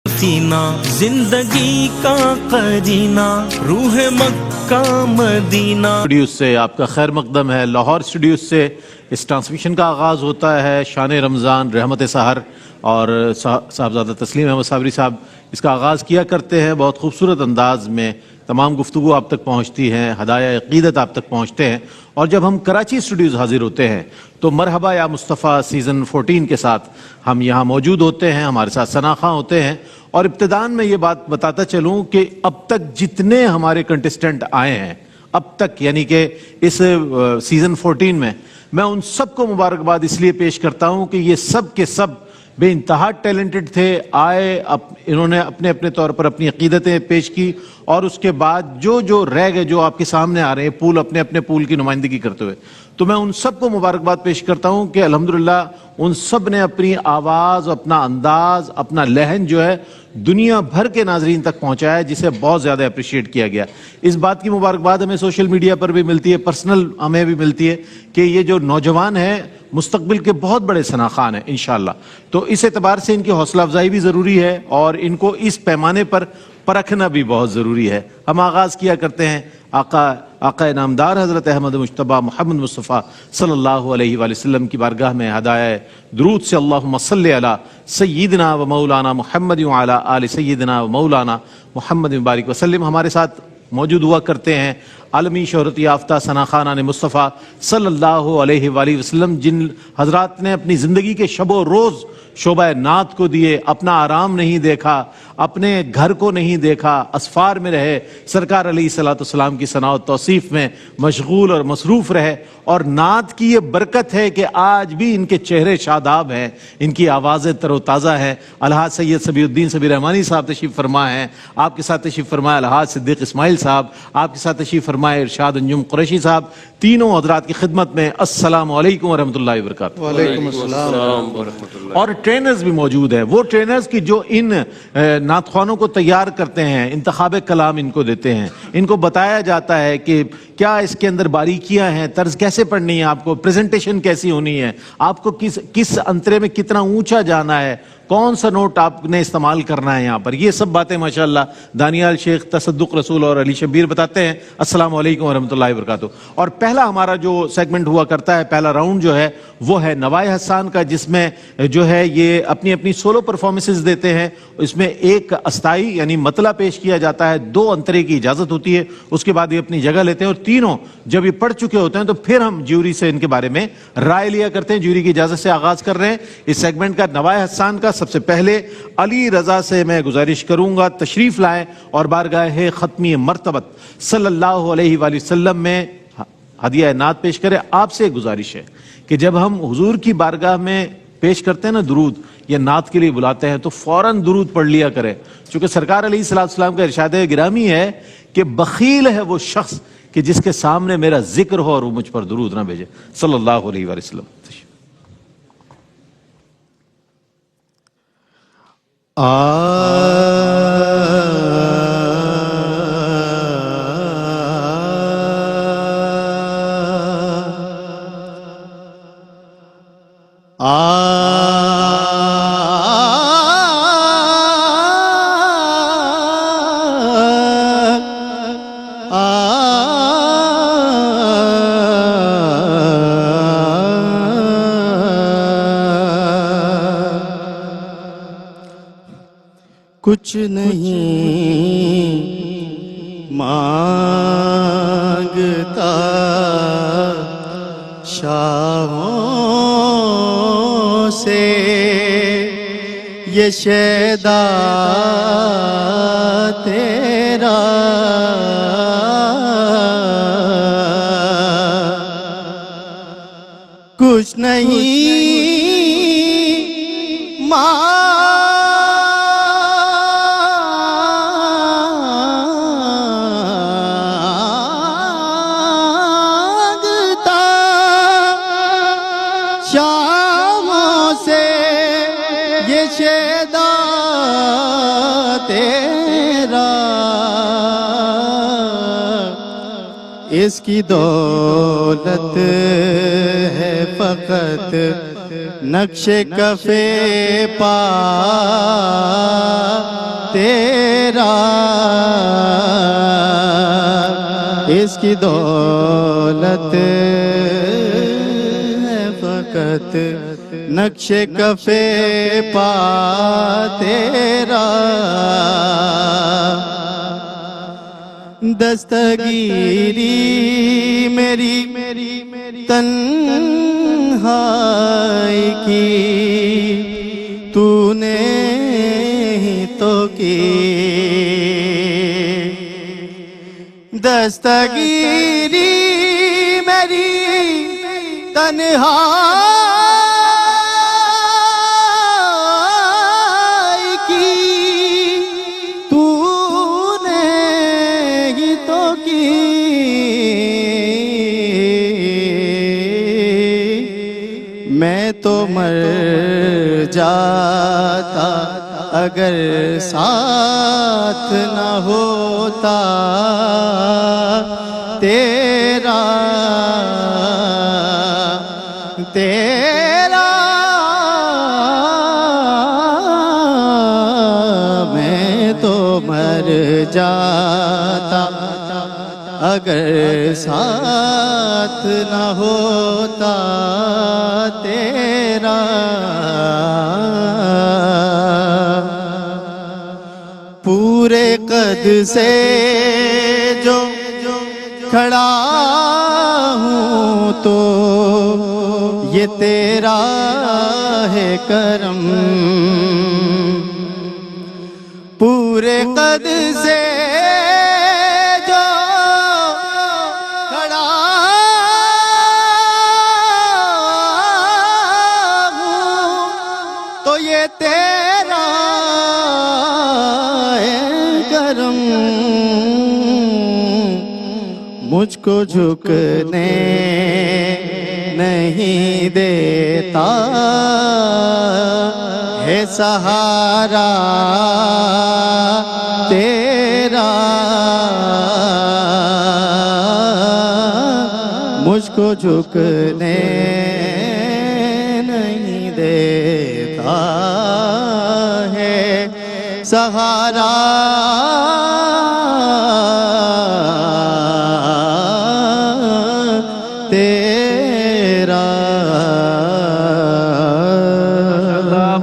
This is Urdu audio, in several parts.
سینہ زندگی کا قرینہ روح مکہ مدینہ۔ اسٹوڈیوز سے آپ کا خیر مقدم ہے۔ لاہور اسٹوڈیوز سے اس ٹرانسمیشن کا آغاز ہوتا ہے۔ شان رمضان، رحمت سحر اور صاحبزادہ تسلیم احمد صابری صاحب اس کا آغاز کیا کرتے ہیں۔ بہت خوبصورت انداز میں تمام گفتگو آپ تک پہنچتی ہیں، ہدایہ عقیدت آپ تک پہنچتے ہیں۔ اور جب ہم کراچی اسٹوڈیوز حاضر ہوتے ہیں تو مرحبا یا مصطفیٰ سیزن 14 کے ساتھ ہم یہاں موجود ہوتے ہیں، ہمارے ساتھ ثنا خاں ہوتے ہیں۔ اور ابتداءً میں یہ بات بتاتا چلوں کہ اب تک جتنے ہمارے کنٹسٹنٹ آئے ہیں اب تک، یعنی کہ اس سیزن 14 میں ان سب کو مبارکباد اس لیے پیش کرتا ہوں کہ یہ سب کے سب بے انتہا ٹیلنٹڈ تھے۔ آئے، انہوں نے اپنے اپنے طور پر اپنی عقیدتیں پیش کی، اور اس کے بعد جو رہ گئے، جو آپ کے سامنے آ رہے ہیں پول، اپنے اپنے پول کی نمائندگی کرتے ہوئے، تو میں ان سب کو مبارکباد پیش کرتا ہوں کہ الحمدللہ ان سب نے اپنی آواز، اپنا انداز، اپنا لہن جو ہے دنیا بھر کے ناظرین تک پہنچایا ہے، جسے بہت زیادہ اپریشیٹ کیا گیا۔ اس بات کی مبارکباد ہمیں سوشل میڈیا پر بھی ملتی ہے، پرسنل ہمیں بھی ملتی ہے کہ یہ جو نوجوان ہیں مستقبل کے بہت بڑے ثنا خان ہیں انشاءاللہ۔ تو اس اعتبار سے ان کی حوصلہ افزائی بھی ضروری ہے اور ان کو اس پیمانے پر پرکھنا بھی بہت ضروری ہے۔ ہم آغاز کیا کرتے ہیں آقا نامدار حضرت احمد مجتبیٰ محمد مصطفیٰ صلی اللہ علیہ وآلہ وسلم کی بارگاہ میں ہدایہ درود سے اللہم صلی علی سیدنا و مولانا محمد وعلی آل سیدنا و مولانا محمد مبارک وسلم۔ ہمارے ساتھ موجود ہوا کرتے ہیں عالمی شہرت یافتہ ثنا خانان مصطفیٰ صلی اللہ علیہ وآلہ وسلم، جن حضرات نے اپنی زندگی کے شب و روز شعبہ نعت کو دیے، اپنا آرام نہیں دیکھا، اپنے گھر کو نہیں دیکھا، اسفار میں رہے، سرکار علیہ الصلوۃ والسلام کی ثنا و توصیف میں مشغول اور مصروف رہے۔ اور نعت کی یہ برکت ہے کہ آج بھی ان کے چہرے شاداب ہیں، ان کی آوازیں تر و تازہ ہیں۔ الحاج سید صبی الدین صبی رحمانی صاحب تشریف فرما ہیں، آپ کے ساتھ تشریف فرمائے الحاج صدیق اسماعیل صاحب، آپ کے ساتھ تشریف فرمائے ارشاد انجم قریشی صاحب۔ تینوں حضرات کی خدمت میں السلام علیکم ورحمۃ اللہ وبرکاتہ۔ وعلیکم السلام ورحمۃ اللہ۔ اور ٹرینرز بھی موجود ہیں، وہ ٹرینرز کی جو ان نعت خوانوں کو تیار کرتے ہیں، انتخاب کلام ان کو دیتے ہیں، ان کو بتایا جاتا ہے کہ کیا اس کے اندر باریکیاں ہیں، طرز کیسے پڑھنی ہے، آپ کو پریزنٹیشن کیسی ہونی ہے، آپ کو کس انترے میں کتنا اونچا جانا ہے، کون سا نوٹ آپ نے استعمال کرنا ہے یہاں پر، یہ سب باتیں ماشاءاللہ دانیال شیخ، تصدق رسول اور علی شبیر بتاتے ہیں۔ السلام علیکم ورحمۃ اللہ وبرکاتہ۔ اور پہلا ہمارا جو سیگمنٹ ہوا کرتا ہے، پہلا راؤنڈ جو ہے وہ ہے نوائے حسان کا، جس میں جو ہے یہ اپنی اپنی سولو پرفارمنسز دیتے ہیں۔ اس میں ایک استائی یعنی مطلع پیش کیا جاتا ہے، 2 انترے کی اجازت ہوتی ہے، اس کے بعد یہ اپنی جگہ لیتے ہیں، اور تینوں جب یہ پڑھ چکے ہوتے ہیں تو پھر ہم جیوری سے ان کے بارے میں رائے لیا کرتے ہیں۔ جیوری کی اجازت سے آغاز کر رہے ہیں اس سیگمنٹ کا نوائے حسان کا۔ سب سے پہلے علی رضا سے میں گزارش کروں گا تشریف لائیں اور بارگاہ ختمی مرتبت صلی اللہ علیہ وآلہ وسلم میں ہدیہ نعت پیش کریں۔ آپ سے گزارش ہے کہ جب ہم حضور کی بارگاہ میں پیش کرتے ہیں نا درود یا نعت کے لیے بلاتے ہیں تو فوراً درود پڑھ لیا کریں، چونکہ سرکار علیہ الصلوۃ والسلام کا ارشاد گرامی ہے کہ بخیل ہے وہ شخص کہ جس کے سامنے میرا ذکر ہو اور وہ مجھ پر درود نہ بھیجے، صلی اللہ علیہ وآلہ وسلم۔ کچھ نہیں مانگتا شاہوں سے یہ شیدا تیرا، کچھ نہیں مانگتا شاموں سے یہ شیدا تیرا، اس کی دولت ہے فقط نقش کفے پا تیرا اس کی دولت ہے فقط نقش کفے پا تیرا دستگیری میری تنہائی کی تو نے ہی تو کی دستگیری میری تنہائی کی تو نے ہی تو کی میں تو مر جاتا اگر ساتھ نہ ہوتا تیرا میں تو مر جاتا اگر ساتھ نہ ہوتا تیرا پورے قد سے جو کھڑا ہوں تو یہ تیرا ہے کرم پورے قد سے جو کھڑا ہوں تو یہ تیرا ہے کرم مجھ کو جھکنے نہیں دیتا ہے سہارا تیرا مجھ کو جھکنے نہیں دیتا ہے سہارا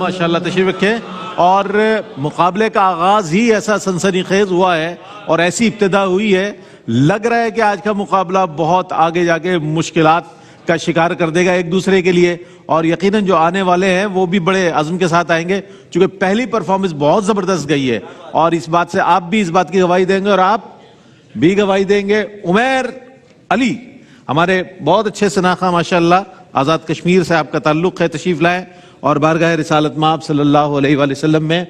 ماشاءاللہ تشریف رکھیں اور مقابلے کا آغاز ہی ایسا سنسنی خیز ہوا ہے اور ایسی ابتدا ہوئی ہے لگ رہا ہے کہ آج کا مقابلہ بہت آگے جا کے مشکلات کا شکار کر دے گا ایک دوسرے کے لیے اور یقیناً جو آنے والے ہیں وہ بھی بڑے عزم کے ساتھ آئیں گے چونکہ پہلی پرفارمنس بہت زبردست گئی ہے اور اس بات سے آپ بھی اس بات کی گواہی دیں گے اور آپ بھی گواہی دیں گے عمیر علی ہمارے بہت اچھے شناخہ ماشاءاللہ آزاد کشمیر سے آپ کا تعلق ہے تشریف لائیں اور بارگاہ رسالت مآب صلی اللہ علیہ وآلہ وسلم میں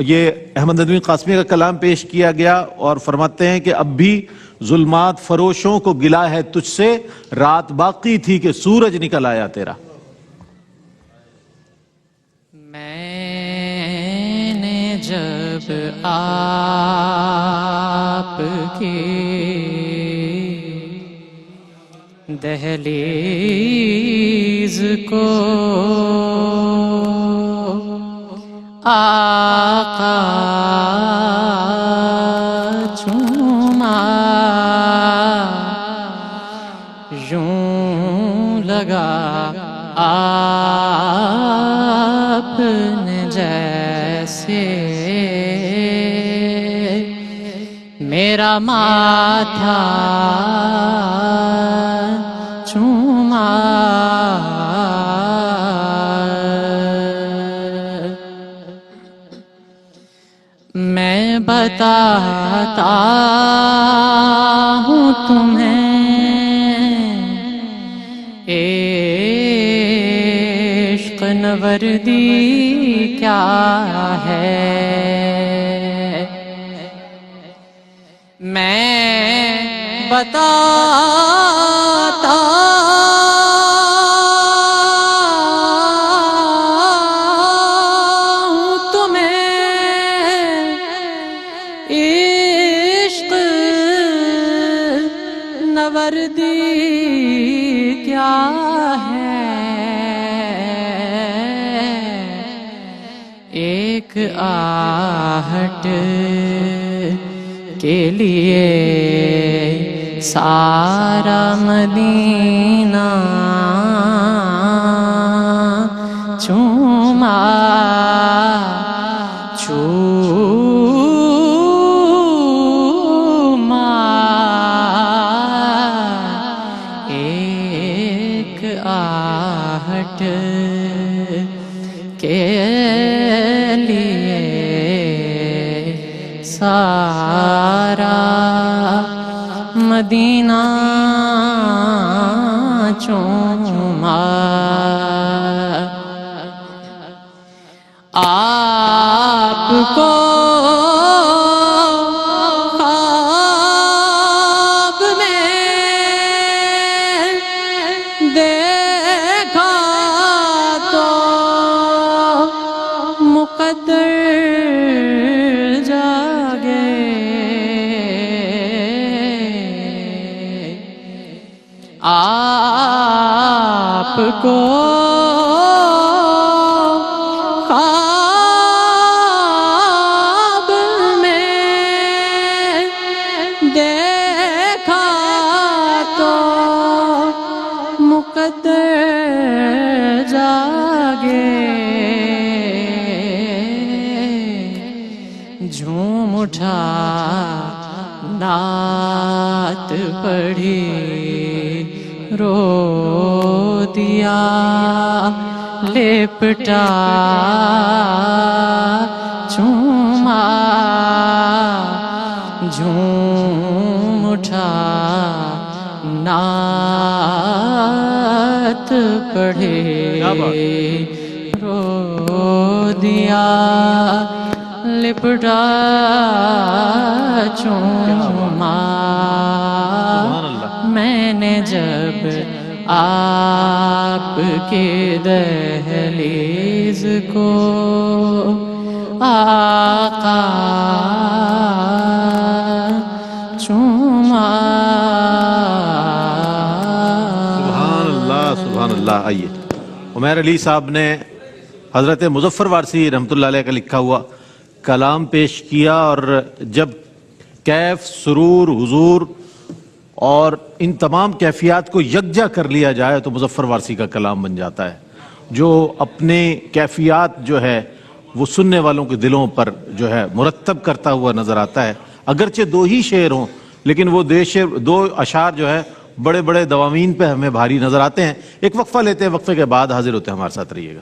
یہ احمد ندوی قاسمی کا کلام پیش کیا گیا اور فرماتے ہیں کہ اب بھی ظلمات فروشوں کو گلا ہے تجھ سے رات باقی تھی کہ سورج نکل آیا تیرا میں نے جب آپ کی دہلیز کو آقا چوما یوں لگا آپ نے جیسے میرا ماتھا چوما میں بتاتا ہوں تمہیں عشق نوردی کیا ہے میں بتاتا ہوں تمہیں عشق نوردی کیا ہے ایک ایک آہٹ کے لیے سارا مدینہ چوما ایک آہٹ کے لیے سارا مدینہ چوما آپ کو خواب میں دیکھا تو مقدر جاگے آپ کو خواب میں دیکھا تو مقدر جاگے جھوم اٹھا نعت پڑھی رو دیا لپٹا چوما جھوم اٹھا نعت پڑھے رو دیا لپٹا چوما میں نے جب آپ کی دہلیز کو آقا چوما سبحان اللہ. آئیے عمیر علی صاحب نے حضرت مظفر وارثی رحمۃ اللہ علیہ کا لکھا ہوا کلام پیش کیا، اور جب کیف، سرور، حضور اور ان تمام کیفیات کو یکجا کر لیا جائے تو مظفر وارثی کا کلام بن جاتا ہے، جو اپنے کیفیات جو ہے وہ سننے والوں کے دلوں پر جو ہے مرتب کرتا ہوا نظر آتا ہے. اگرچہ دو ہی شعر ہوں لیکن وہ دو اشعار جو ہے بڑے بڑے دواوین پہ ہمیں بھاری نظر آتے ہیں. ایک وقفہ لیتے ہیں، وقفے کے بعد حاضر ہوتے ہیں، ہمارے ساتھ رہیے گا.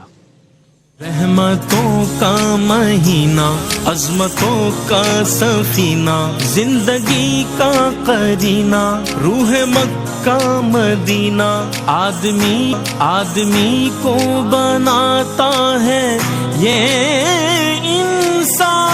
رحمتوں کا مہینہ، عظمتوں کا سفینہ، زندگی کا قرینہ، روح مکہ مدینہ، آدمی کو بناتا ہے یہ انسان.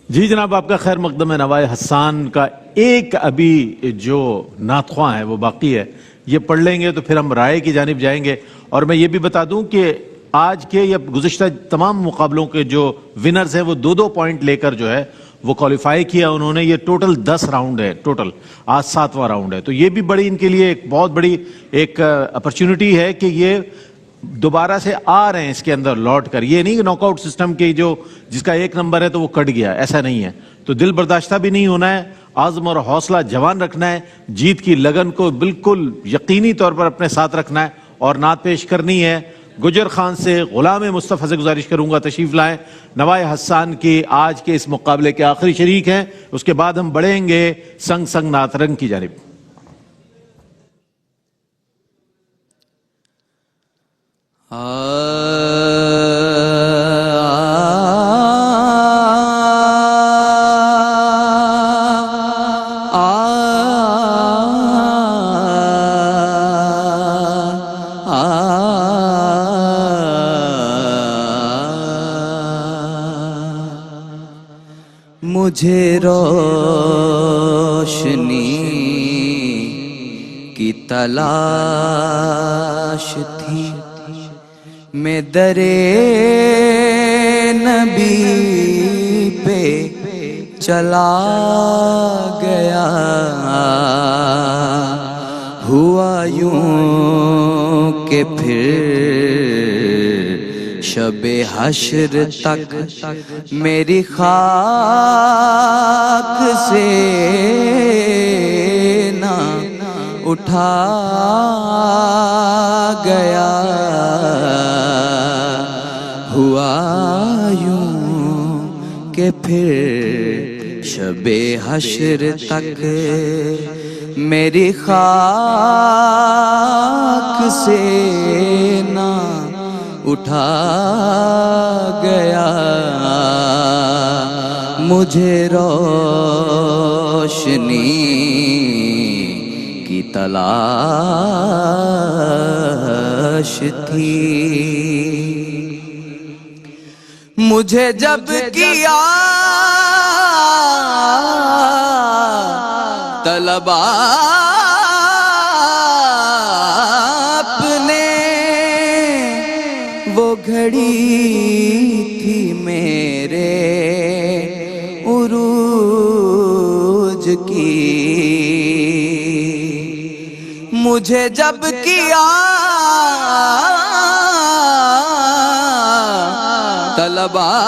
جی جناب، آپ کا خیر مقدم ہے. نوائے حسان کا ایک ابھی جو نعت خواں ہے وہ باقی ہے، یہ پڑھ لیں گے تو پھر ہم رائے کی جانب جائیں گے. اور میں یہ بھی بتا دوں کہ آج کے یا گزشتہ تمام مقابلوں کے جو ونرز ہیں وہ 2-2 پوائنٹ لے کر جو ہے وہ کوالیفائی کیا انہوں نے. یہ ٹوٹل 10 راؤنڈ ہے، ٹوٹل آج 7واں راؤنڈ ہے. تو یہ بھی بڑی ان کے لیے ایک بہت بڑی ایک اپرچونٹی ہے کہ یہ دوبارہ سے آ رہے ہیں اس کے اندر لوٹ کر. یہ نہیں کہ ناک آؤٹ سسٹم کے جو جس کا 1 نمبر ہے تو وہ کٹ گیا، ایسا نہیں ہے. تو دل برداشتہ بھی نہیں ہونا ہے، عزم اور حوصلہ جوان رکھنا ہے، جیت کی لگن کو بالکل یقینی طور پر اپنے ساتھ رکھنا ہے اور نعت پیش کرنی ہے. گجر خان سے غلام مصطفیٰ سے گزارش کروں گا تشریف لائیں. نوائے حسان کی آج کے اس مقابلے کے آخری شریک ہیں. اس کے بعد ہم بڑھیں گے سنگ سنگ نعت رنگ کی جانب. مجھے روشنی کی تلاش تھی، میں درے نبی پہ چلا گیا. ہوا یوں کہ پھر شب حشر تک میری خاک سے نہ اٹھا گیا. ہوا یوں کہ پھر شب حشر تک میری خاک سے نہ اٹھا گیا. مجھے روشنی کی تلاش تھی. مجھے جب کیا طلب آپ نے، وہ گھڑی تھی میرے عروج کی. مجھے جب کیا طلب آپ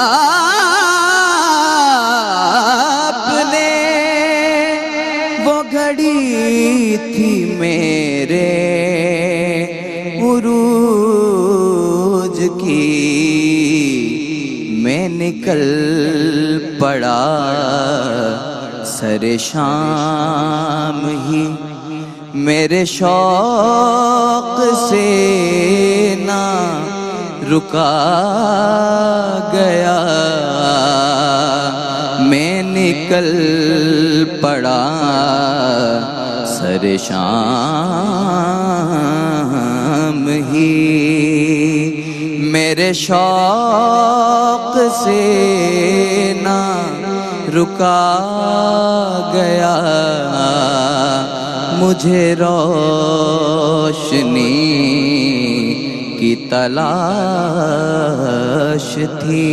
نے، وہ گھڑی تھی میرے عروج کی. میں نکل پڑا سر شام ہی، میرے شوق سے نہ رکا گیا. میں نکل پڑا سر شام ہی، میرے شوق سے نہ رکا گیا. مجھے روشنی کی تلاش تھی.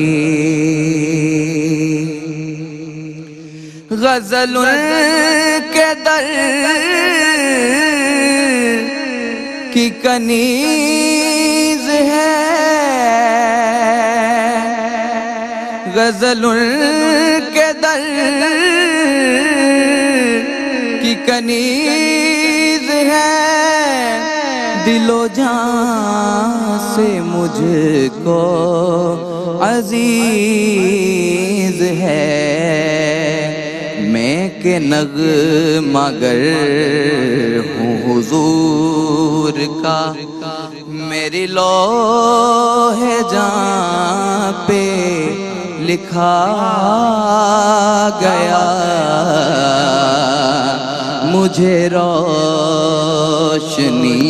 غزل کے در کی کنیز ہے، غزل کے در کی کنیز ہے. دل و جان سے مجھ کو عزیز ہے. میں کہ نغمہ گر ہوں حضور کا، میری لوح جاں پہ لکھا گیا. مجھے روشنی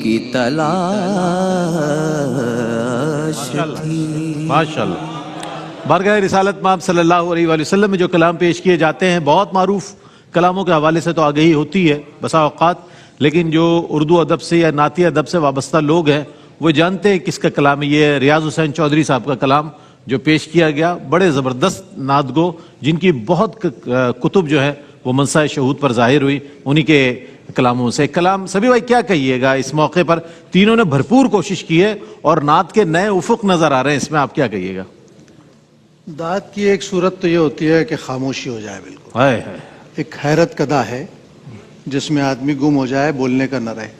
کی تلاش تھی. ماشاءاللہ. بارگاہ رسالت مآب صلی اللہ علیہ وآلہ وسلم میں جو کلام پیش کیے جاتے ہیں بہت معروف کلاموں کے حوالے سے تو آگہی ہوتی ہے بسا اوقات، لیکن جو اردو ادب سے یا نعتی ادب سے وابستہ لوگ ہیں وہ جانتے ہیں کس کا کلام ہے. یہ ریاض حسین چودھری صاحب کا کلام جو پیش کیا گیا، بڑے زبردست نعت گو جن کی بہت کتب جو ہے وہ منصہ شہود پر ظاہر ہوئی، انہی کے کلاموں سے. کلام سبھی بھائی کیا کہیے گا اس موقع پر؟ تینوں نے بھرپور کوشش کی ہے اور نعت کے نئے افق نظر آ رہے ہیں، اس میں آپ کیا کہیے گا؟ دعت کی ایک صورت تو یہ ہوتی ہے کہ خاموشی ہو جائے بالکل. ایک حیرت کدا ہے جس میں آدمی گم ہو جائے، بولنے کا نہ رہے.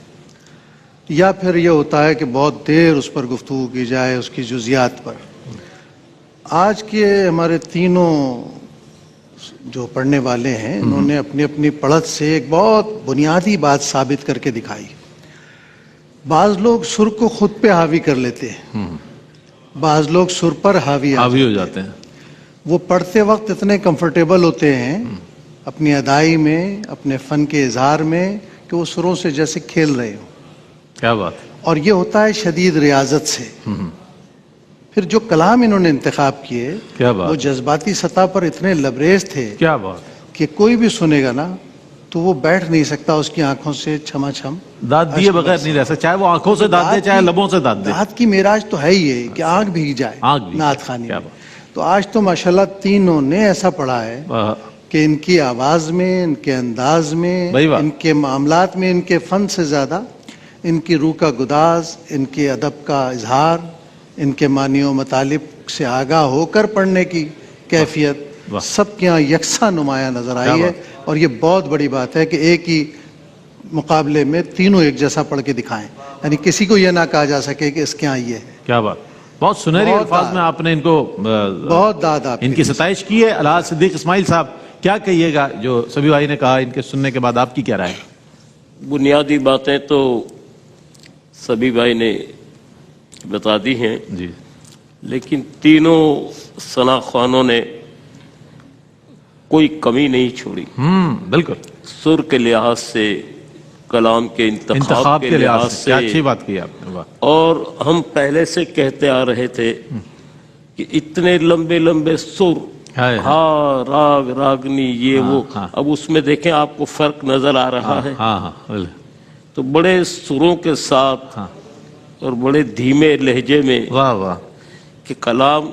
یا پھر یہ ہوتا ہے کہ بہت دیر اس پر گفتگو کی جائے اس کی جزیات پر. آج کے ہمارے تینوں جو پڑھنے والے ہیں انہوں نے اپنی اپنی پڑھت سے ایک بہت بنیادی بات ثابت کر کے دکھائی. بعض لوگ سر کو خود پہ حاوی کر لیتے ہیں، بعض لوگ سر پر حاوی ہو جاتے ہیں. وہ پڑھتے وقت اتنے کمفرٹیبل ہوتے ہیں اپنی ادائی میں، اپنے فن کے اظہار میں، کہ وہ سروں سے جیسے کھیل رہے ہوں. کیا بات. اور یہ ہوتا ہے شدید ریاضت سے. پھر جو کلام انہوں نے انتخاب کیے وہ جذباتی سطح پر اتنے لبریز تھے کیا بات کہ کوئی بھی سنے گا نا تو وہ بیٹھ نہیں سکتا اس کی آنکھوں سے چھما چھم داد دیے بغیر نہیں رہ سکتا، چاہے وہ آنکھوں سے داد دے چاہے لبوں سے داد دے. داد کی معراج تو ہے ہی ہے کہ آنکھ بھیگ جائے نعت خوانی میں. تو آج تو ماشاءاللہ تینوں نے ایسا پڑھا ہے کہ ان کی آواز میں، ان کے انداز میں، ان کے معاملات میں، ان کے فن سے زیادہ ان کی روح کا گداز، ان کے ادب کا اظہار، ان کے معنی و مطالب سے آگاہ ہو کر پڑھنے کی کیفیت سب کے یہاں یکساں نمایاں نظر آئی ہے، اور یہ بہت بڑی بات ہے کہ ایک ہی مقابلے میں تینوں ایک جیسا پڑھ کے دکھائیں، یعنی کسی کو یہ نہ کہا جا سکے کہ اس کے یہاں یہ ہے۔ کیا بات، بہت سنہری الفاظ میں آپ نے ان کو بہت داد آپ ان کی ستائش کی ہے۔ الحاج صدیق اسماعیل صاحب کیا کہیے گا جو سبھی بھائی نے کہا، ان کے سننے کے بعد آپ کی کیا رائے؟ بنیادی باتیں تو سبھی بھائی نے بتا دی ہیں جی، لیکن تینوں ثنا خوانوں نے کوئی کمی نہیں چھوڑی، بالکل سر کے لحاظ سے، کلام کے انتخاب کے لحاظ سے، اچھی بات کی آپ نے۔ اور ہم پہلے سے کہتے آ رہے تھے کہ اتنے لمبے لمبے سر، ہا، راگ، راگنی، یہ وہ، اب اس میں دیکھیں آپ کو فرق نظر آ رہا ہے۔ تو بڑے سروں کے ساتھ اور بڑے دھیمے لہجے میں واہ واہ کہ کلام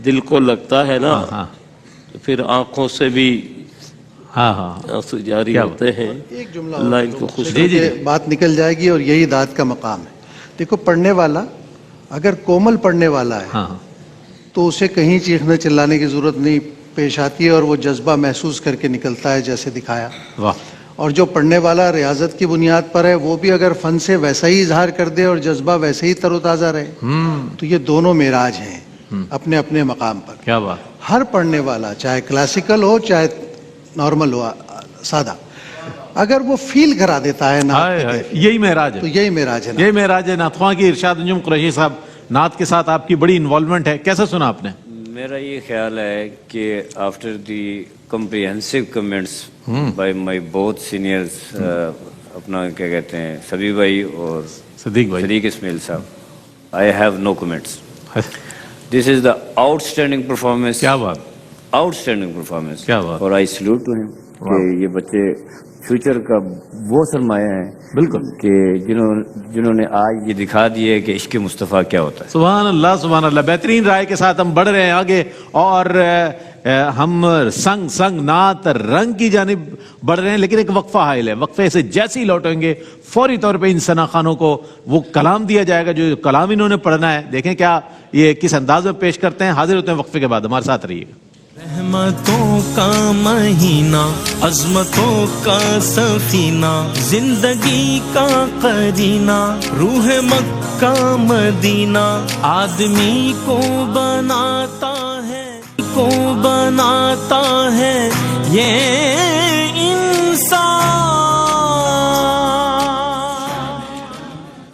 دل کو لگتا ہے نا، تو پھر آنکھوں سے بھی آنسو جاری ہوتے ہیں۔ ایک جملہ اللہ ان کو خوش جی بات نکل جائے گی، اور یہی داد کا مقام ہے۔ دیکھو، پڑھنے والا اگر کومل پڑھنے والا ہے تو اسے کہیں چیخنے چلانے کی ضرورت نہیں پیش آتی ہے، اور وہ جذبہ محسوس کر کے نکلتا ہے جیسے دکھایا۔ اور جو پڑھنے والا ریاضت کی بنیاد پر ہے، وہ بھی اگر فن سے ویسا ہی اظہار کر دے اور جذبہ ویسے ہی تر و تازہ رہے، تو یہ دونوں معراج ہیں اپنے اپنے مقام پر۔ کیا بات، ہر پڑھنے والا چاہے کلاسیکل ہو چاہے نارمل ہو، سادہ، اگر وہ فیل کرا دیتا ہے یہی معراج ہے، تو یہی معراج ہے۔ یہی معراج ہے۔ نعت خواں کی ارشاد انجم قریشی صاحب، نعت کے ساتھ آپ کی بڑی انوالومنٹ ہے، کیسا سنا آپ نے؟ میرا یہ خیال ہے کہ after the comprehensive comments by my both seniors, اپنا کیا کہتے ہیں سبھی بھائی اور صدیق اسماعیل صاحب، I have no comments. This is the out standing performance, کیا بات، آؤٹ اسٹینڈنگ پرفارمنس، کیا بات، اور آئی سلوٹ ٹو ہم کہ یہ بچے فیوچر کا وہ سرمایہ ہے بالکل، کہ جنہوں نے آج یہ دکھا دیے کہ عشق مصطفیٰ کیا ہوتا ہے۔ سبحان اللہ، سبحان اللہ۔ بہترین رائے کے ساتھ ہم بڑھ رہے ہیں آگے، اور ہم سنگ نعت رنگ کی جانب بڑھ رہے ہیں، لیکن ایک وقفہ حائل ہے۔ وقفے سے جیسے ہی لوٹیں گے فوری طور پہ ان ثنا خوانوں کو وہ کلام دیا جائے گا جو کلام انہوں نے پڑھنا ہے۔ دیکھیں کیا یہ کس انداز میں پیش کرتے ہیں۔ حاضر ہوتے ہیں وقفے کے بعد، ہمارے ساتھ رہیے گا۔ رحمتوں کا مہینہ، عظمتوں کا سفینہ، زندگی کا قرینہ، روح مکہ مدینہ، آدمی کو بناتا ہے یہ انسان۔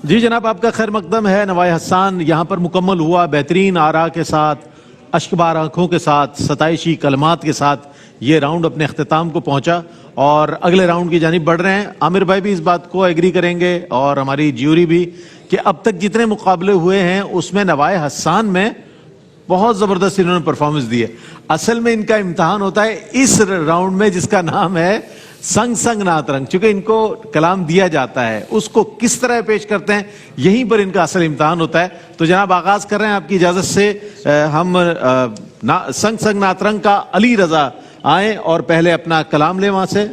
جی جناب، آپ کا خیر مقدم ہے۔ نوائے حسان یہاں پر مکمل ہوا، بہترین آراء کے ساتھ، اشکبار آنکھوں کے ساتھ، ستائشی کلمات کے ساتھ یہ راؤنڈ اپنے اختتام کو پہنچا، اور اگلے راؤنڈ کی جانب بڑھ رہے ہیں۔ عامر بھائی بھی اس بات کو ایگری کریں گے، اور ہماری جیوری بھی، کہ اب تک جتنے مقابلے ہوئے ہیں اس میں نوائے حسان میں بہت زبردست انہوں نے پرفارمنس دی ہے۔ اصل میں ان کا امتحان ہوتا ہے اس راؤنڈ میں جس کا نام ہے سنگ نعت رنگ، چونکہ ان کو کلام دیا جاتا ہے، اس کو کس طرح پیش کرتے ہیں، یہیں پر ان کا اصل امتحان ہوتا ہے۔ تو جناب آغاز کر رہے ہیں آپ کی اجازت سے، ہم سنگ نعت رنگ کا علی رضا آئیں اور پہلے اپنا کلام لیں، وہاں سے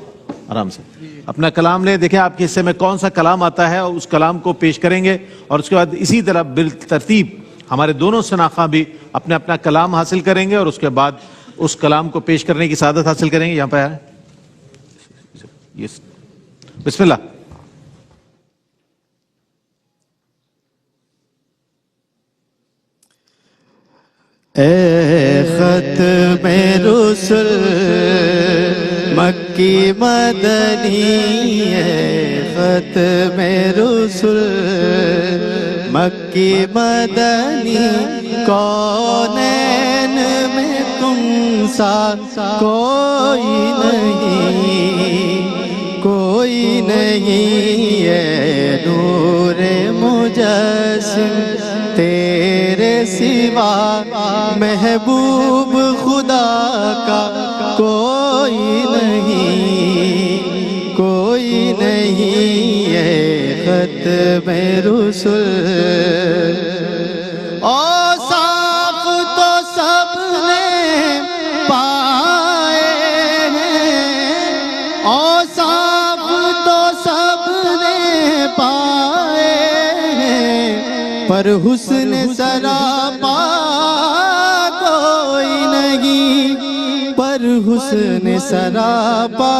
آرام سے اپنا کلام لیں۔ دیکھیں آپ کے حصے میں کون سا کلام آتا ہے، اس کلام کو پیش کریں گے، اور اس کے بعد اسی طرح بالترتیب ہمارے دونوں ثناخواں بھی اپنا اپنا کلام حاصل کریں گے، اور اس کے بعد اس کلام کو پیش کرنے کی سعادت حاصل کریں گے۔ یہاں پہ آئیں، بسم اللہ۔ اے ختم رسل مکی مدنی، اے ختم رسل مکی مدنی، کونین میں تم سا کوئی نہیں، کوئی نہیں، اے نور مجسم تیرے سوا محبوب خدا کا کوئی نہیں، کوئی نہیں، اے ختم رسل۔ اوصاف تو سب نے پائے ہیں، اوصاف تو سب نے پائے پر حسن سراپا کوئی نہیں، پر حسن سراپا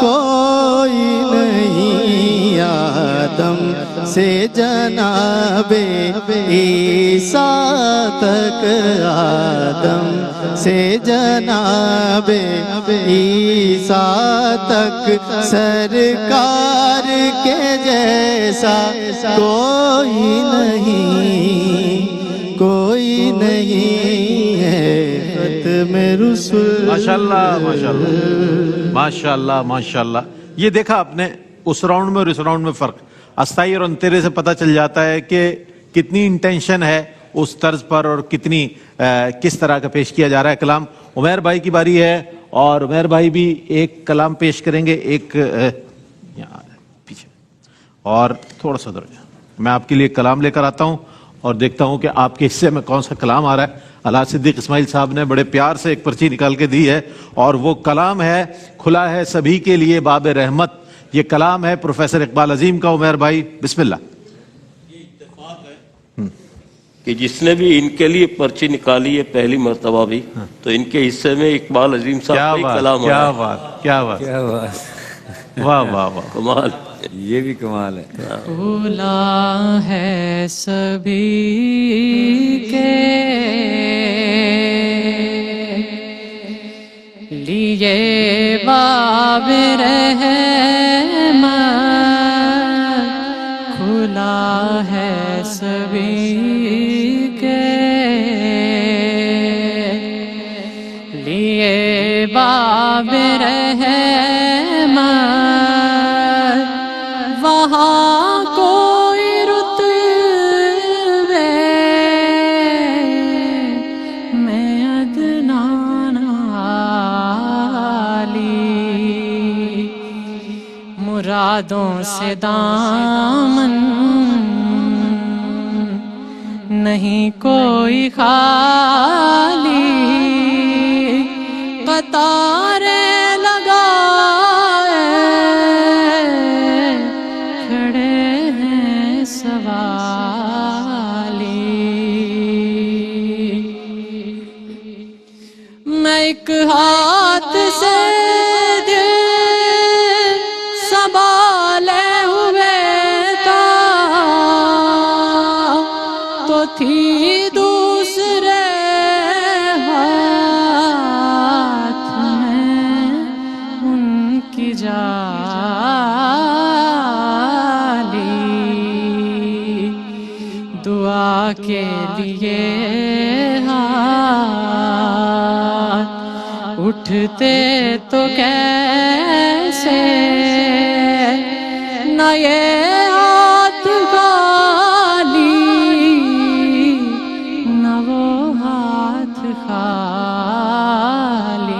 کوئی نہیں، آدم سے جناب عیسیٰ تک، آدم سے جناب عیسیٰ تک، سرکار کے جیسا کوئی نہیں، کوئی نہیں ہے ختم رسول۔ ماشاءاللہ ماشاءاللہ ماشاءاللہ ماشاءاللہ۔ یہ دیکھا آپ نے اس راؤنڈ میں اور اس راؤنڈ میں فرق، استائی اور انتیرے سے پتہ چل جاتا ہے کہ کتنی انٹینشن ہے اس طرز پر اور کتنی کس طرح کا پیش کیا جا رہا ہے کلام۔ عمیر بھائی کی باری ہے اور عمیر بھائی بھی ایک کلام پیش کریں گے، ایک یہاں پیچھے اور تھوڑا سا ادھر۔ میں آپ کے لیے کلام لے کر آتا ہوں اور دیکھتا ہوں کہ آپ کے حصے میں کون سا کلام آ رہا ہے۔ الحاج صدیق اسماعیل صاحب نے بڑے پیار سے ایک پرچی نکال کے دی ہے اور وہ کلام ہے کھلا ہے سبھی کے لیے باب رحمت۔ یہ کلام ہے پروفیسر اقبال عظیم کا۔ عمیر بھائی بسم اللہ۔ کہ جس نے بھی ان کے لیے پرچی نکالی ہے پہلی مرتبہ بھی، تو ان کے حصے میں اقبال عظیم صاحب کا ہی کلام کیا آیا۔ بات کیا بات کیا بات، واہ واہ واہ، کمال۔ یہ بھی کمال ہے۔ کھلا ہے سبھی کے لیے باب رحمت، کھلا ہے سبھی کے لیے باب رحمت، وہاں کوئی رتبے میں عدنان عالی، مرادوں سے دامن نہیں کوئی خالی، قطاریں لگائے کھڑے ہیں سوالی، میں ایک ہاتھ سے دل سنبھالے ہوئے تھا، تو تھی دوسرے ہاتھ میں ان کی جالی، دعا کے لیے ہاتھ اٹھتے تو کیسے، نہ یہ ہاتھ خالی نہ وہ ہاتھ خالی،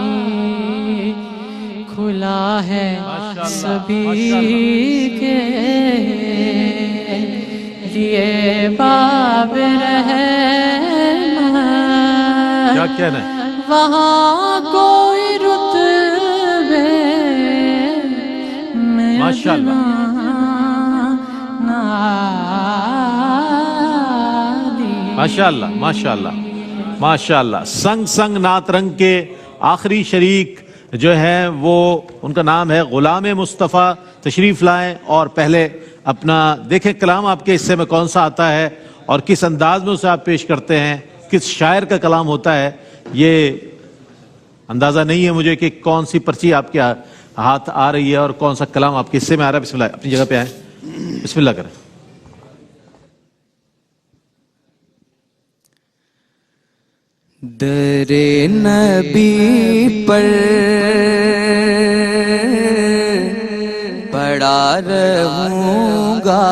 کھلا ہے سبھی کے لیے باب رحمت، کیا کہنا ہے؟ وہاں کوئی رتبے میں ماشاءاللہ ماشاءاللہ ماشاءاللہ ماشاءاللہ۔ سنگ سنگ نعت رنگ کے آخری شریک جو ہیں وہ ان کا نام ہے غلام مصطفیٰ، تشریف لائیں اور پہلے اپنا دیکھیں کلام آپ کے حصے میں کون سا آتا ہے اور کس انداز میں اسے آپ پیش کرتے ہیں، کس شاعر کا کلام ہوتا ہے۔ یہ اندازہ نہیں ہے مجھے کہ کون سی پرچی آپ کے ہاتھ آ رہی ہے اور کون سا کلام آپ کے حصے میں آ رہا ہے۔ بسم اللہ، اپنی جگہ پہ آئیں، بسم اللہ کریں۔ در نبی پر پڑا رہوں گا،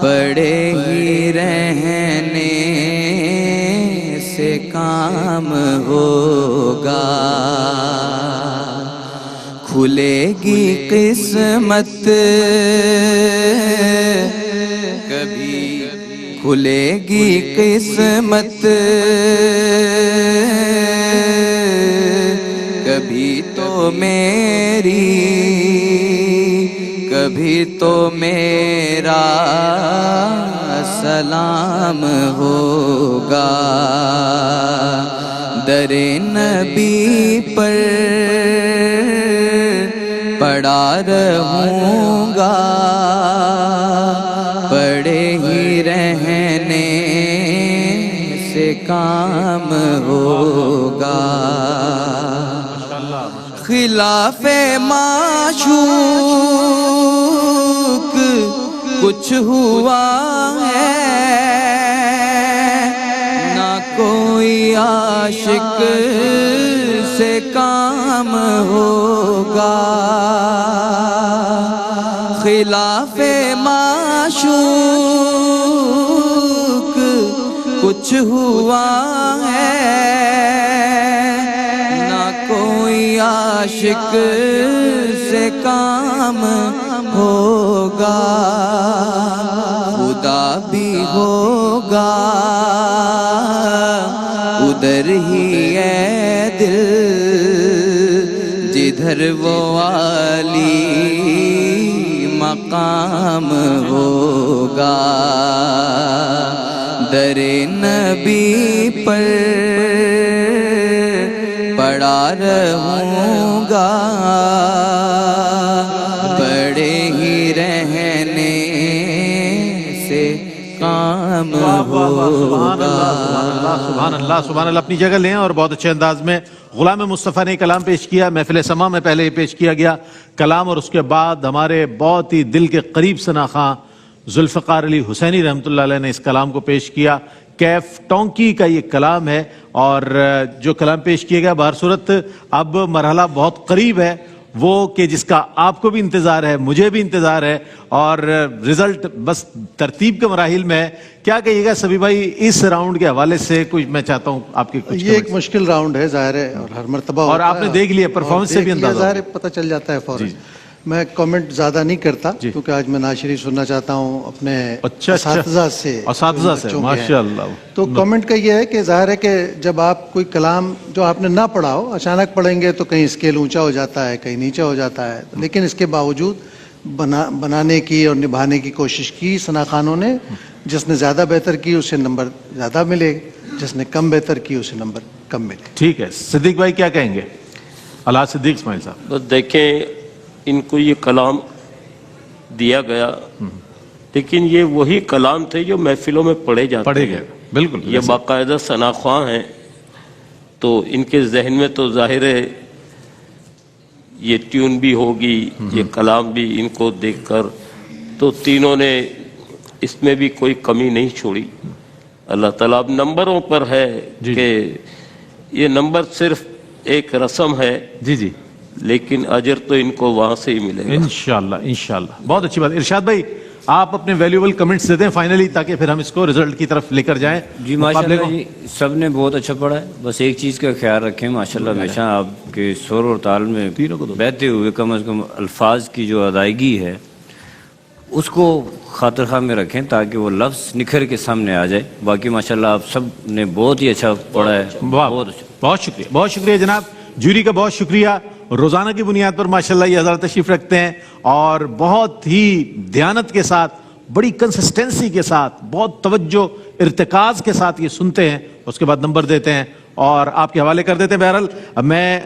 پڑے ہی رہنے سے کام ہوگا، کھلے گی قسمت کبھی، کھلے گی قسمت کبھی تو میری، تبھی تو میرا سلام ہوگا، در نبی پر پڑا رہوں گا، پڑے ہی رہنے سے کام ہوگا۔ خلاف معشوق کچھ ہوا ہے، نہ کوئی عاشق سے کام ہوگا۔ خلاف معشوق کچھ ہوا ہے، نہ کوئی عاشق سے کام ہوگا۔ خدا بھی ہوگا ادھر ہی ہے دل، جدھر وہ والی مقام ہوگا، در نبی پر پڑا رہوں گا، پڑے ہی رہنے سے کام ہوگا۔ سبحان اللہ سبحان اللہ۔ اپنی جگہ لیں اور بہت اچھے انداز میں غلام مصطفیٰ نے کلام پیش کیا۔ محفل سما میں پہلے یہ پیش کیا گیا کلام، اور اس کے بعد ہمارے بہت ہی دل کے قریب ثنا خواں ذوالفقار علی حسینی رحمۃ اللہ علیہ نے اس کلام کو پیش کیا۔ کیف ٹونکی کا یہ کلام ہے، اور جو کلام پیش کیا گیا بہر صورت اب مرحلہ بہت قریب ہے، وہ کہ جس کا آپ کو بھی انتظار ہے، مجھے بھی انتظار ہے، اور رزلٹ بس ترتیب کے مراحل میں ہے۔ کیا کہیے گا سبی بھائی اس راؤنڈ کے حوالے سے؟ کچھ میں چاہتا ہوں آپ کے کچھ۔ یہ ایک مشکل راؤنڈ ہے ظاہر ہے، اور ہر مرتبہ اور آپ نے دیکھ لیا پرفارمنس سے بھی اندازہ ظاہر ہے، پتہ چل جاتا ہے فوراً۔ میں کامنٹ زیادہ نہیں کرتا کیونکہ آج میں ناشری سننا چاہتا ہوں اپنے اساتذہ سے ماشاءاللہ۔ تو کامنٹ کا یہ ہے کہ ظاہر ہے کہ جب آپ کوئی کلام جو آپ نے نہ پڑھا ہو اچانک پڑھیں گے تو کہیں اسکیل اونچا ہو جاتا ہے، کہیں نیچا ہو جاتا ہے، لیکن اس کے باوجود بنانے کی اور نبھانے کی کوشش کی ثنا خانوں نے۔ جس نے زیادہ بہتر کی اسے نمبر زیادہ ملے، جس نے کم بہتر کی اسے نمبر کم ملے۔ ٹھیک ہے، صدیق بھائی کیا کہیں گے؟ الحاج صدیق اسماعیل صاحب۔ بس دیکھیں، ان کو یہ کلام دیا گیا، لیکن یہ وہی کلام تھے جو محفلوں میں پڑھے جاتے ہیں۔ بالکل، یہ باقاعدہ ثنا خواں ہیں، تو ان کے ذہن میں تو ظاہر ہے یہ ٹیون بھی ہوگی، یہ کلام بھی ان کو دیکھ کر، تو تینوں نے اس میں بھی کوئی کمی نہیں چھوڑی۔ اللہ تعالیٰ اب نمبروں پر ہے کہ یہ نمبر صرف ایک رسم ہے، جی لیکن اجر تو ان کو وہاں سے ہی ملے گا انشاءاللہ انشاءاللہ۔ بہت اچھی بات۔ ارشاد بھائی آپ اپنے ویلیوبل کمنٹس دے دیں فائنلی، تاکہ پھر ہم اس کو رزلٹ کی طرف لے کر جائیں۔ جی ماشاءاللہ جی، سب نے بہت اچھا پڑھا ہے، بس ایک چیز کا خیال رکھیں ماشاءاللہ، ہمیشہ آپ کے سر اور تال میں بہتے ہوئے کم از کم الفاظ کی جو ادائیگی ہے اس کو خاطر خواہ میں رکھیں، تاکہ وہ لفظ نکھر کے سامنے آ جائے۔ باقی ماشاءاللہ آپ سب نے بہت ہی اچھا پڑھا ہے، بہت اچھا۔ بہت شکریہ، بہت شکریہ جناب، جوری کا بہت شکریہ۔ روزانہ کی بنیاد پر ماشاءاللہ یہ حضرات تشریف رکھتے ہیں اور بہت ہی دیانت کے ساتھ، بڑی کنسسٹنسی کے ساتھ، بہت توجہ ارتکاز کے ساتھ یہ سنتے ہیں، اس کے بعد نمبر دیتے ہیں اور آپ کے حوالے کر دیتے ہیں۔ بہرحال میں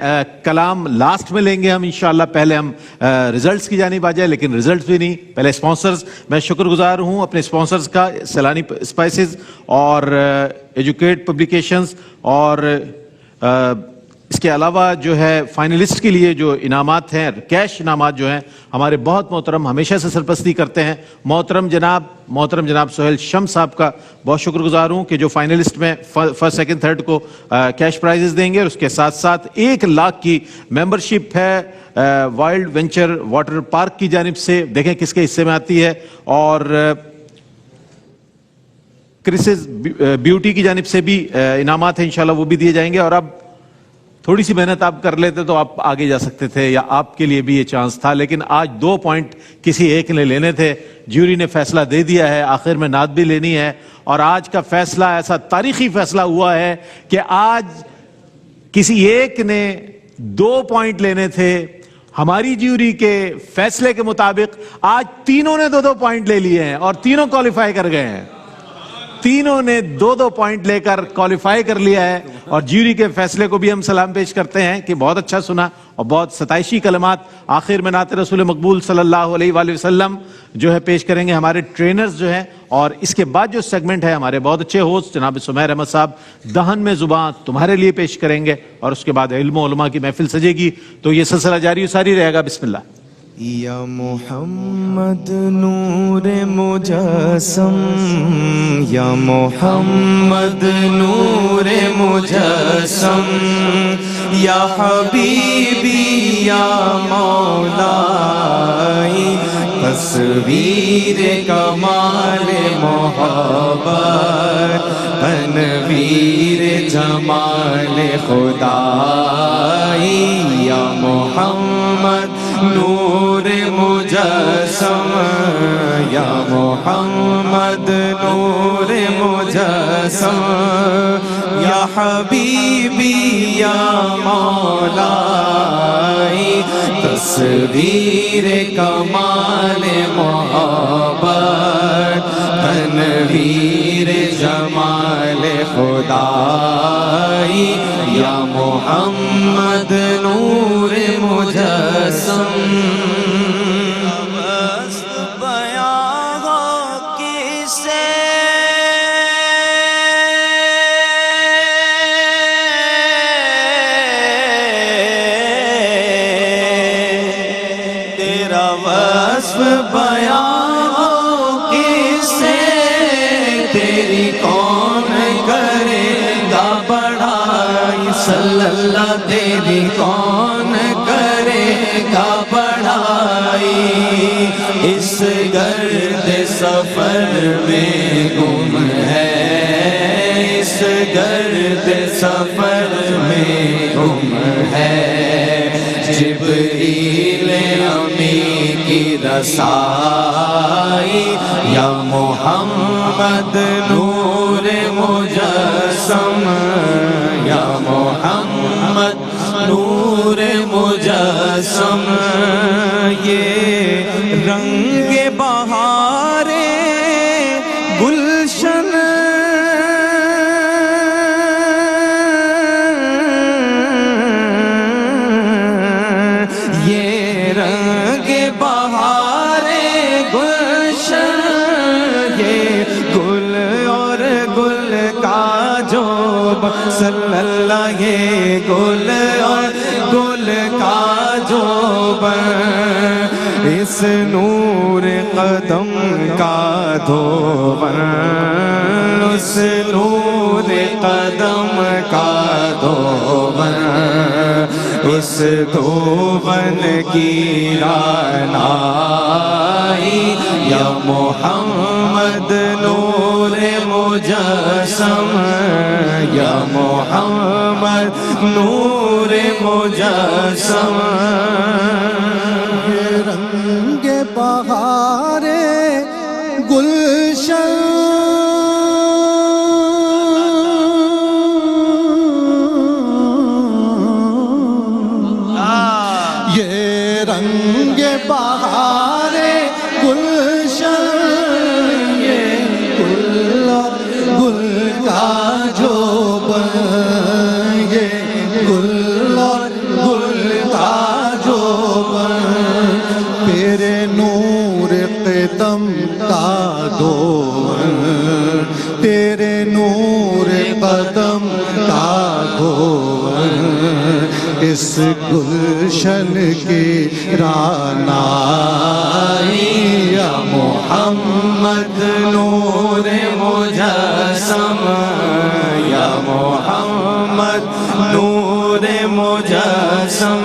کلام لاسٹ میں لیں گے ہم انشاءاللہ، پہلے ہم ریزلٹس کی جانب آ جائے، لیکن ریزلٹس بھی نہیں، پہلے سپانسرز۔ میں شکر گزار ہوں اپنے سپانسرز کا، سیلانی اسپائسز اور ایجوکیٹ پبلیکیشنز، اور اس کے علاوہ جو ہے فائنلسٹ کے لیے جو انعامات ہیں، کیش انعامات جو ہیں، ہمارے بہت محترم ہمیشہ سے سرپرستی کرتے ہیں محترم جناب سہیل شم صاحب کا بہت شکر گزار ہوں کہ جو فائنلسٹ میں فرسٹ سیکنڈ تھرڈ کو کیش پرائزز دیں گے، اور اس کے ساتھ ساتھ 1 لاکھ کی ممبرشپ ہے وائلڈ وینچر واٹر پارک کی جانب سے، دیکھیں کس کے حصے میں آتی ہے، اور کرسز بیوٹی کی جانب سے بھی انعامات ہیں انشاءاللہ، وہ بھی دیے جائیں گے۔ اور اب تھوڑی سی محنت آپ کر لیتے تو آپ آگے جا سکتے تھے، یا آپ کے لیے بھی یہ چانس تھا، لیکن آج 2 پوائنٹ کسی ایک نے لینے تھے، جیوری نے فیصلہ دے دیا ہے، آخر میں نعت بھی لینی ہے، اور آج کا فیصلہ ایسا تاریخی فیصلہ ہوا ہے کہ آج کسی ایک نے 2 پوائنٹ لینے تھے ہماری جیوری کے فیصلے کے مطابق آج تینوں نے 2-2 پوائنٹ لے لیے ہیں اور تینوں کوالیفائی کر گئے ہیں. تینوں نے 2-2 پوائنٹ لے کر کوالیفائی کر لیا ہے. اور جیوری کے فیصلے کو بھی ہم سلام پیش کرتے ہیں کہ بہت اچھا سنا اور بہت ستائشی کلمات آخر میں نعت رسول مقبول صلی اللہ علیہ وآلہ وسلم جو ہے پیش کریں گے ہمارے ٹرینرز جو ہیں. اور اس کے بعد جو سیگمنٹ ہے ہمارے بہت اچھے ہوسٹ جناب سمیر احمد صاحب دہن میں زباں تمہارے لیے پیش کریں گے اور اس کے بعد علم و علماء کی محفل سجے گی. تو یہ سلسلہ جاری و ساری رہے گا. بسم اللہ. یا محمد نور مجسم، یا محمد نور مجسم، یا حبیبی یا مولائی، تصویر کمال محبت، تنویر جمال خدائی. یا محمد نور مجسم، یا محمد نور مجسم، یا حبیبی یا مولائی، تصویر کمال محبت، تنویر جمال خدائی. یا محمد نور مجسم. بیان ہو کسے تیرا وصف، بیان ہو کسے تیری کون کرے گا بڑائی. صلی اللہ تیری کون کرے گا بڑائی. اس گرد سفر میں گم ہے، اس گرد سفر میں گم ہے. جبریل امی کی رسائی. یا محمد نور مجسم، یا محمد نور مجسم. یہ رنگ بہار گلشن، یہ رنگ بہار گلشن، یہ گل اور گل کا جو صلی اللہ، یہ گل اور گل کا جو اس نور قدم کا دھوبن، اس نور قدم کا دھوبن، اس دھوبن کی رعنائی. یا محمد نور مجسم، یا محمد نور مجسم. رنگ بہار گلشن، یہ رنگ بہار گلشن، یہ گل گل کا جو یہ گل گل کا جو تیرے نور قدم کا دھون، تیرے نور قدم کا دھون، اس گلشن کی رعنائی. یا محمد نور مجسم، یا محمد نور مجسم.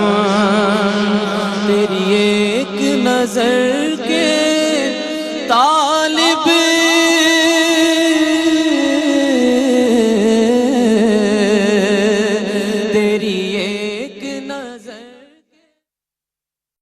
تیری ایک نظر